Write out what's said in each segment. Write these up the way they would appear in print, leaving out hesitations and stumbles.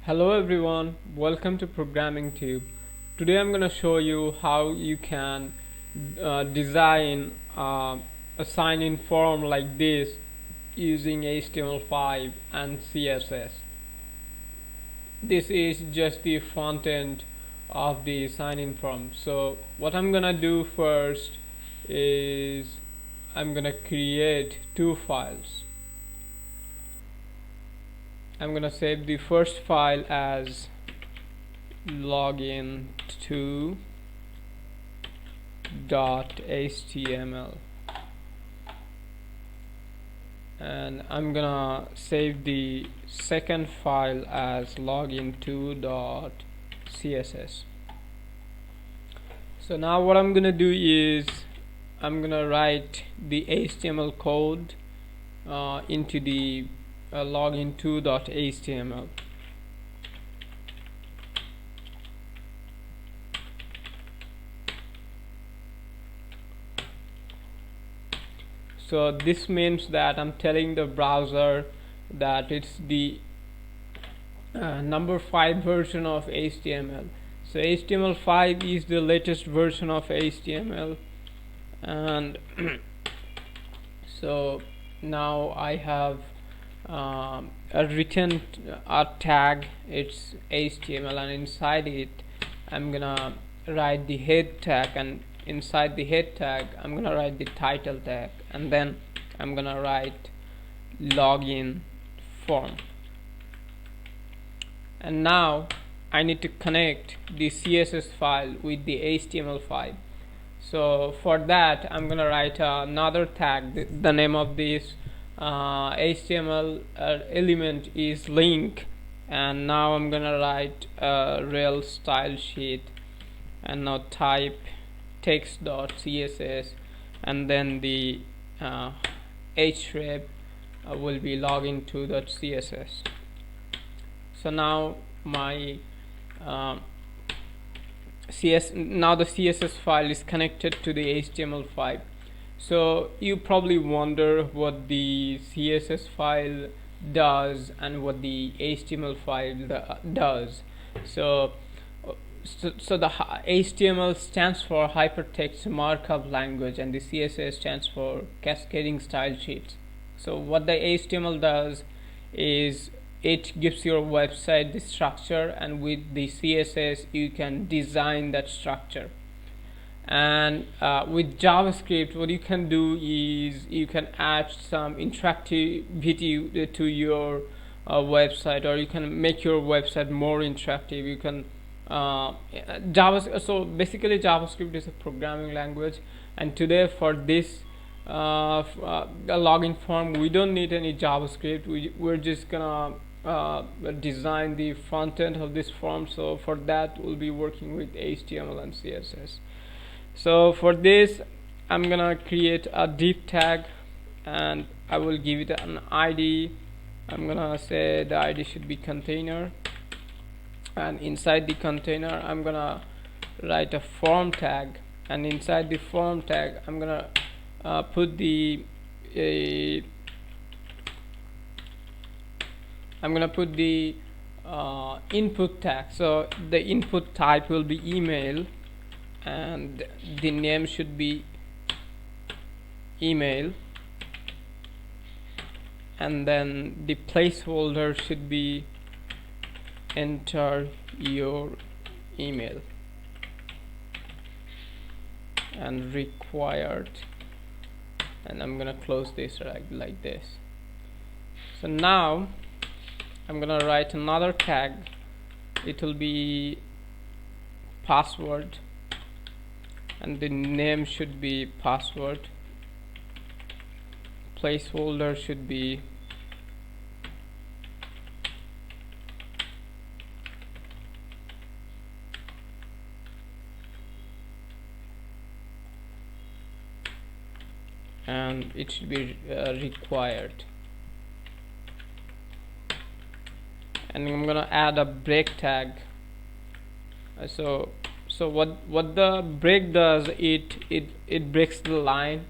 Hello everyone, welcome to Programming Tube. Today I'm going to show you how you can design a sign-in form like this using HTML5 and CSS. This is just the front end of the sign-in form. So what I'm going to do first is I'm going to create two files. I'm gonna save the first file as login2.html, and I'm gonna save the second file as login2.css. So now what I'm gonna do is I'm gonna write the HTML code into the login2.html. So this means that I'm telling the browser that it's the number 5 version of HTML. So HTML5 is the latest version of HTML, and so now I have a written tag, it's HTML, and inside it I'm gonna write the head tag, and inside the head tag I'm gonna write the title tag, and then I'm gonna write login form. And now I need to connect the CSS file with the HTML5. So for that I'm gonna write another tag. The name of this HTML element is link, and now I'm gonna write rel style sheet, and now type text.css, and then the href will be login2.css. So now my the CSS file is connected to the HTML5. So you probably wonder what the CSS file does and what the HTML file does. So the HTML stands for Hypertext Markup Language, and the CSS stands for Cascading Style Sheets. So what the HTML does is it gives your website the structure, and with the CSS you can design that structure. And with JavaScript, what you can do is you can add some interactivity to your website, or you can make your website more interactive. You can so basically JavaScript is a programming language, and today for this login form we don't need any JavaScript. We're just gonna design the front end of this form. So for that we'll be working with HTML and CSS. So for this I'm gonna create a div tag, and I will give it an ID. I'm gonna say the ID should be container, and inside the container I'm gonna write a form tag, and inside the form tag I'm gonna put the input tag. So the input type will be email, and the name should be email, and then the placeholder should be enter your email, and required, and I'm gonna close this like this. So now I'm gonna write another tag. It will be password, and the name should be password. Placeholder should be and it should be required. And I'm gonna add a break tag. So what the break does, it breaks the line,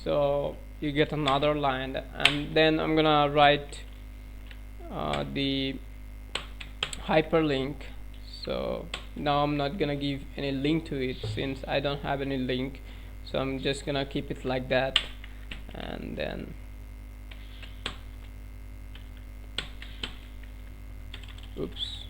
so you get another line. And then I'm gonna write the hyperlink. So now I'm not gonna give any link to it since I don't have any link, so I'm just gonna keep it like that. And then oops,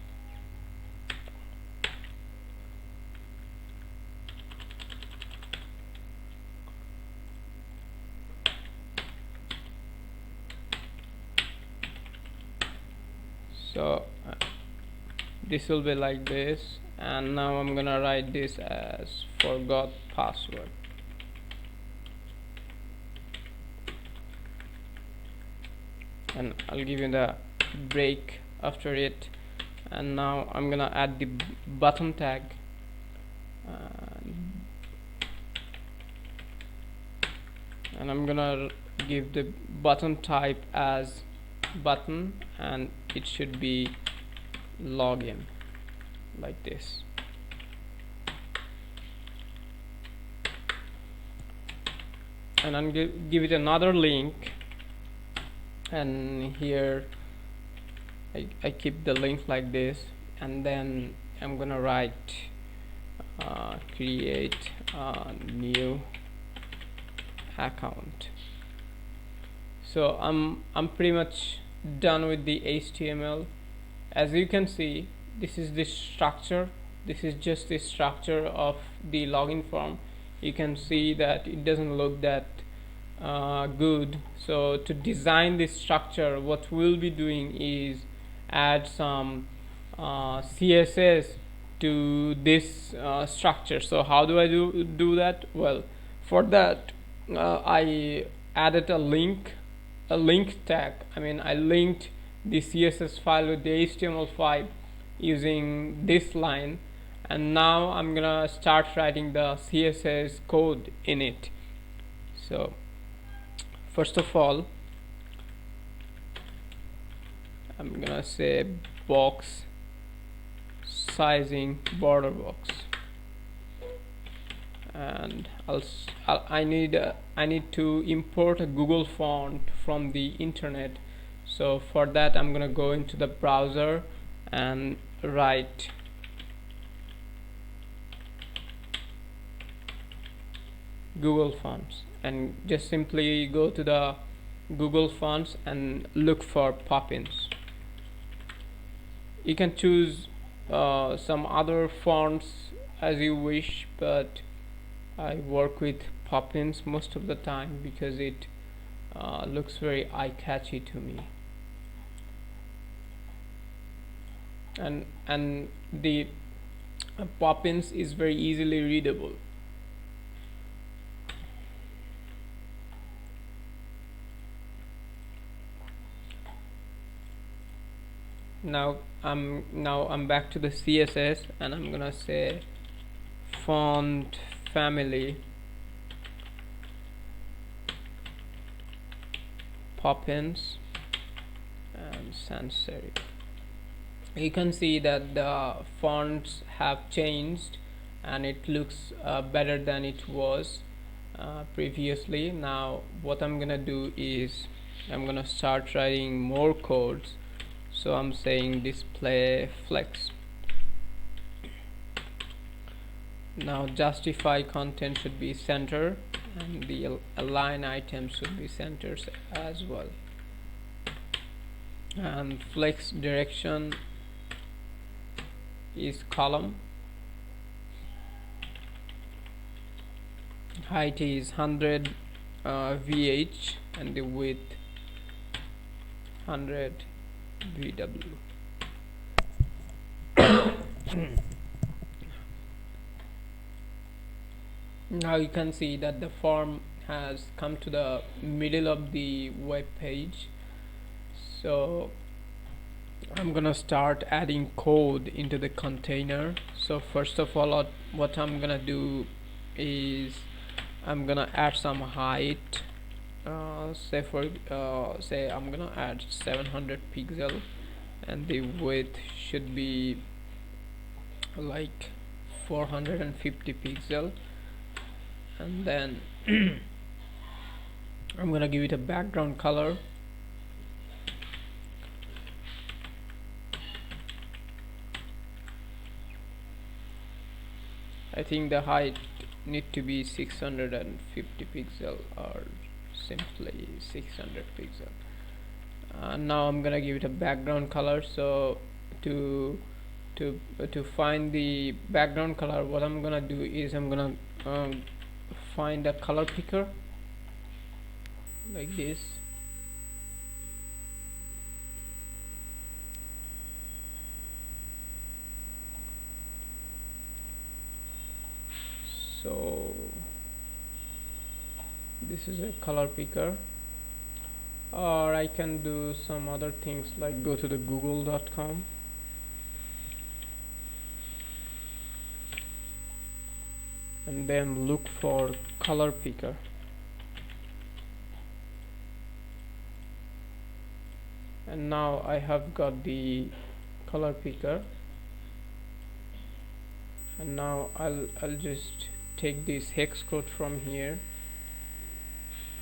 so this will be like this, and now I'm gonna write this as forgot password. And I'll give you the break after it. And now I'm gonna add the button tag, and I'm gonna give the button type as button, and it should be login like this. And I'm give it another link, and here I keep the link like this, and then I'm gonna write create a new account. So I'm pretty much done with the HTML. As you can see, this is the structure. This is just the structure of the login form. You can see that it doesn't look that good. So to design this structure, what we'll be doing is add some CSS to this structure. So how do I do that? Well, for that I added a link tag. I linked the CSS file with the HTML5 using this line, and now I'm gonna start writing the CSS code in it. So first of all, I'm gonna say box sizing border box, and I need to import a Google font from the internet. So for that I'm gonna go into the browser and write Google Fonts, and just simply go to the Google Fonts and look for Poppins. You can choose some other fonts as you wish, but I work with Poppins most of the time because it looks very eye-catchy to me, and the Poppins is very easily readable. Now I'm back to the CSS, and I'm gonna say font family Poppins and sans serif. You can see that the fonts have changed and it looks better than it was previously. Now what I'm gonna do is I'm gonna start writing more codes. So I'm saying display flex. Now justify content should be center, and the align items should be centers as well, and flex direction is column, height is 100 VH, and the width 100 VW. Now you can see that the form has come to the middle of the web page. So I'm gonna start adding code into the container. So first of all, what I'm gonna do is I'm gonna add some height. Say I'm gonna add 700 pixel, and the width should be like 450 pixel, and then I'm gonna give it a background color, I think the height need to be 650 pixel or simply 600 pixel. Now I'm gonna give it a background color. So to find the background color, what I'm gonna do is I'm gonna find a color picker like this. So this is a color picker, or I can do some other things like go to the google.com and then look for color picker. And now I have got the color picker, and now I'll just take this hex code from here,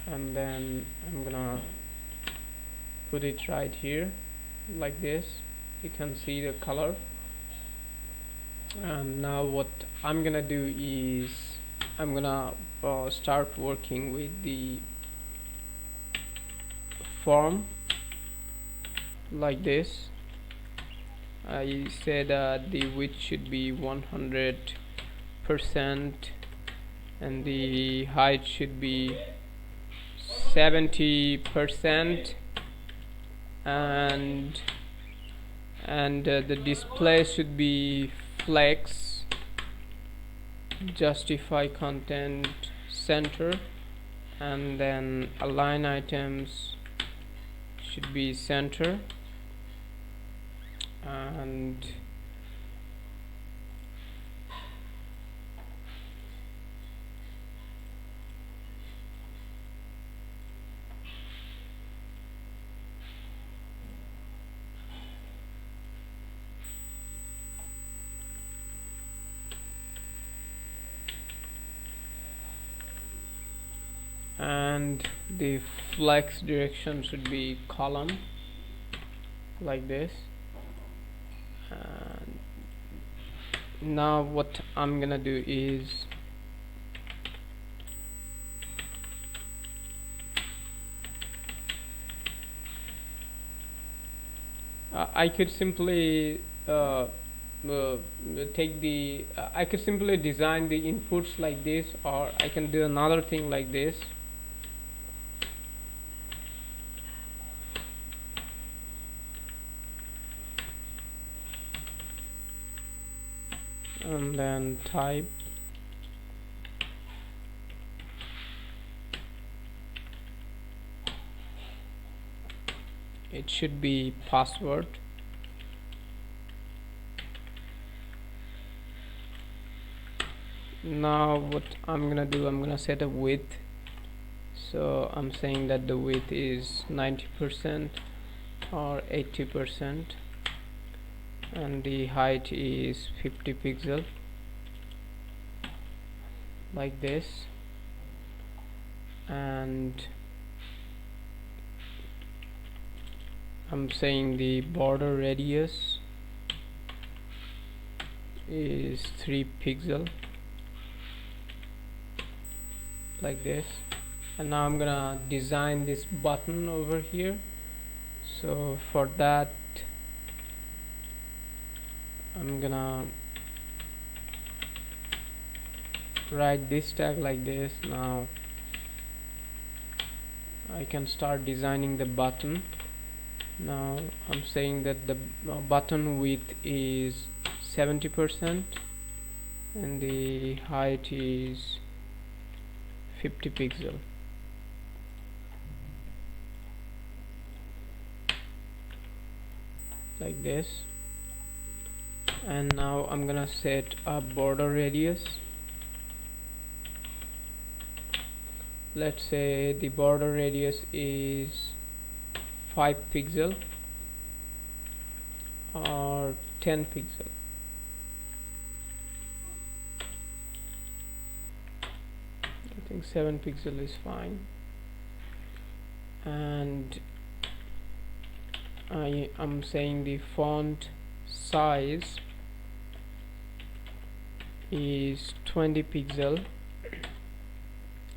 and then I'm gonna put it right here like this. You can see the color. And now what I'm gonna do is I'm gonna start working with the form like this. I said the width should be 100% and the height should be 70%, and the display should be flex, justify content, center, and then align items should be center, and the flex direction should be column like this. And now what I'm gonna do is I could simply take the I could simply design the inputs like this, or I can do another thing like this. And then type it should be password. Now what I'm gonna do, I'm gonna set a width. So I'm saying that the width is 90% or 80%, and the height is 50 pixel like this. And I'm saying the border radius is 3 pixel like this. And now I'm gonna design this button over here. So for that I'm gonna write this tag like this. Now I can start designing the button. Now I'm saying that the button width is 70% and the height is 50 pixel like this. And now I'm gonna set a border radius. Let's say the border radius is 5 pixel or 10 pixel. I think 7 pixel is fine. And I'm saying the font size is 20 pixel,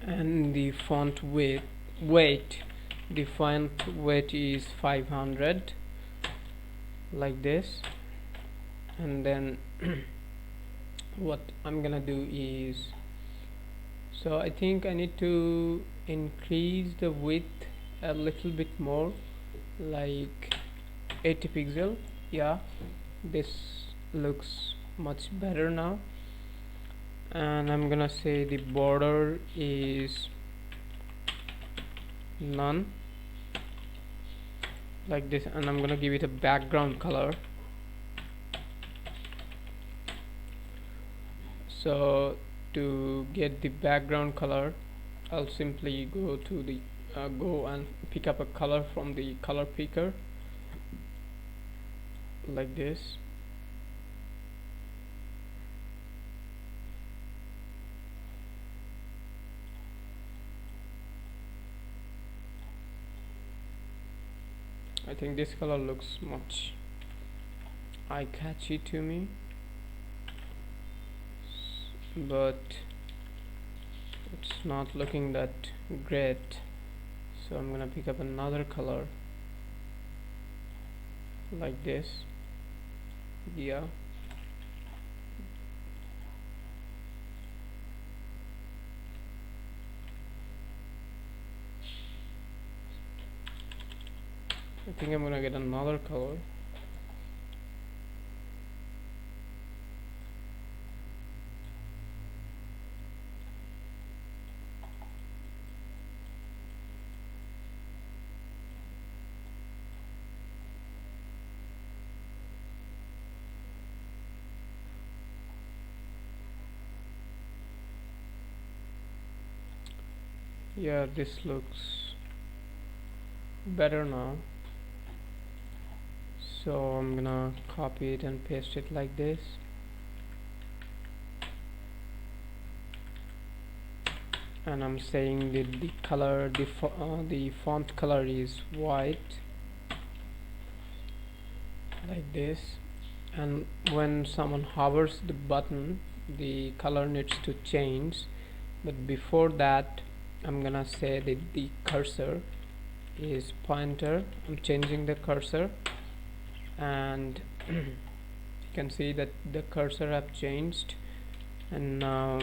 and the font weight is 500, like this. And then what I'm gonna do is, so I think I need to increase the width a little bit more, like 80 pixel. Yeah, this looks much better now. And I'm gonna say the border is none, like this, and I'm gonna give it a background color. So to get the background color, I'll simply go to the go and pick up a color from the color picker, like this. I think this color looks much eye-catchy to me, but it's not looking that great. So I'm gonna pick up another color, like this. Yeah, I think I'm gonna get another color. Yeah, this looks better now. So I'm gonna copy it and paste it like this. And I'm saying that the color, the font color is white, like this. And when someone hovers the button, the color needs to change. But before that, I'm gonna say that the cursor is pointer. I'm changing the cursor, and you can see that the cursor have changed. And now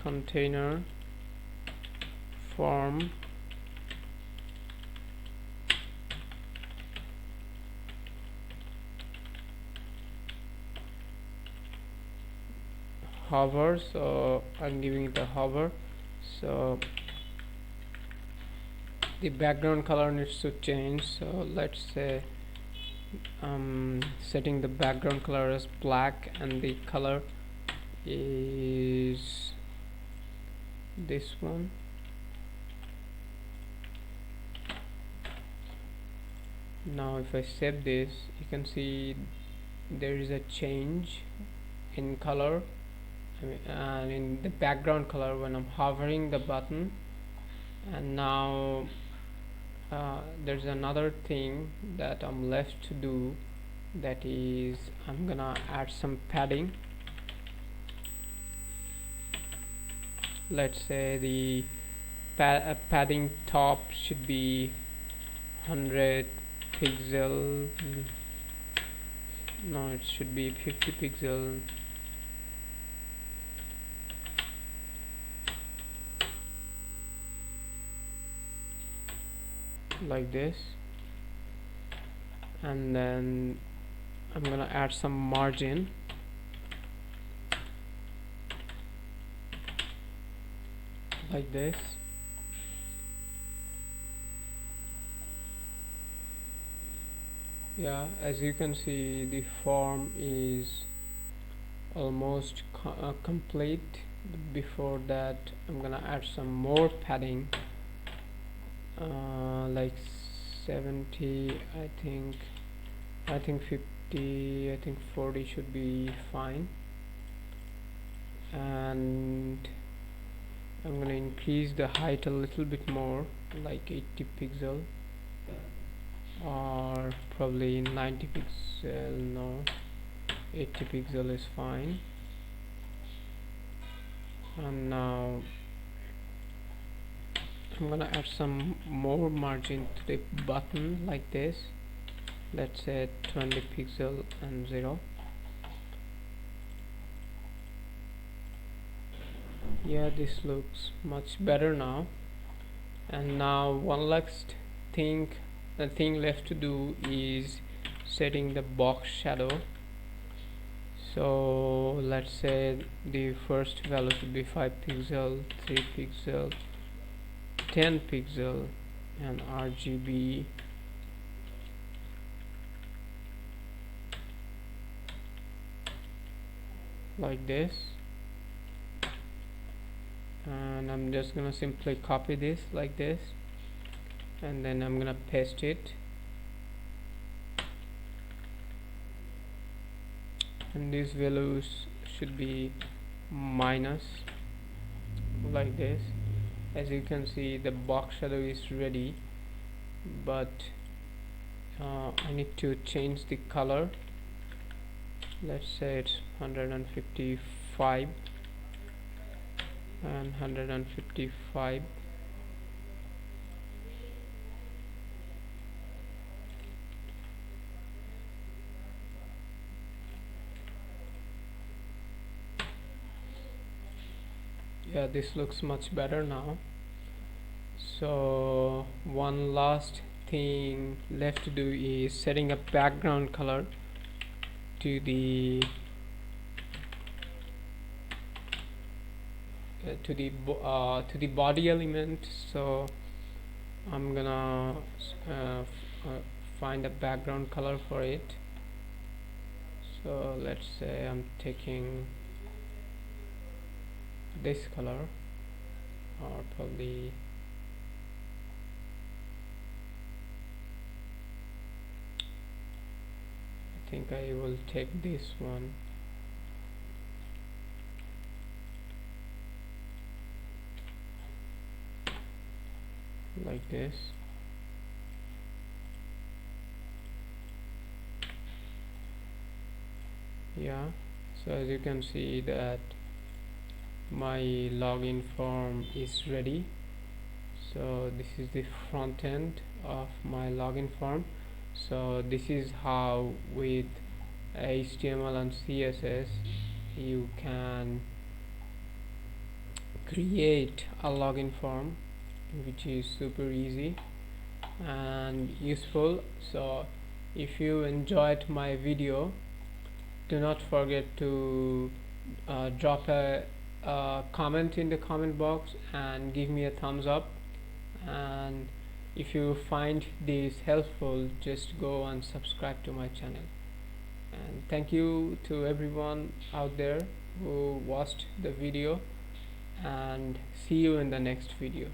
container form hover, so I'm giving it a hover. So the background color needs to change, so let's say setting the background color as black, and the color is this one. Now if I save this, you can see there is a change in color, and in the background color when I'm hovering the button. And now there's another thing that I'm left to do, that is I'm gonna add some padding. Let's say the padding top should be 100 pixel. No, it should be 50 pixel. Like this. And then I'm gonna add some margin, like this. Yeah, as you can see, the form is almost complete. But before that, I'm gonna add some more padding, like 70, I think 50, I think 40 should be fine. And I'm gonna increase the height a little bit more, like 80 pixel, or probably 90 pixel. No, 80 pixel is fine. And now I'm gonna add some more margin to the button like this. Let's say 20 pixel and 0. Yeah, this looks much better now. And now one last thing, the thing left to do is setting the box shadow. So let's say the first value should be 5 pixel, 3 pixel, 10 pixel, and RGB like this. And I'm just gonna simply copy this like this, and then I'm gonna paste it, and these values should be minus like this. As you can see, the box shadow is ready, but I need to change the color. Let's say it's 155 and 155. Yeah, this looks much better now. So one last thing left to do is setting a background color to the body element. So I'm gonna find a background color for it. So let's say I'm taking this color, or probably I think I will take this one. Like this. Yeah, so as you can see that my login form is ready. So this is the front end of my login form. So this is how with HTML and CSS you can create a login form, which is super easy and useful. So if you enjoyed my video, do not forget to drop a comment in the comment box and give me a thumbs up. And if you find this helpful, just go and subscribe to my channel. And thank you to everyone out there who watched the video, and see you in the next video.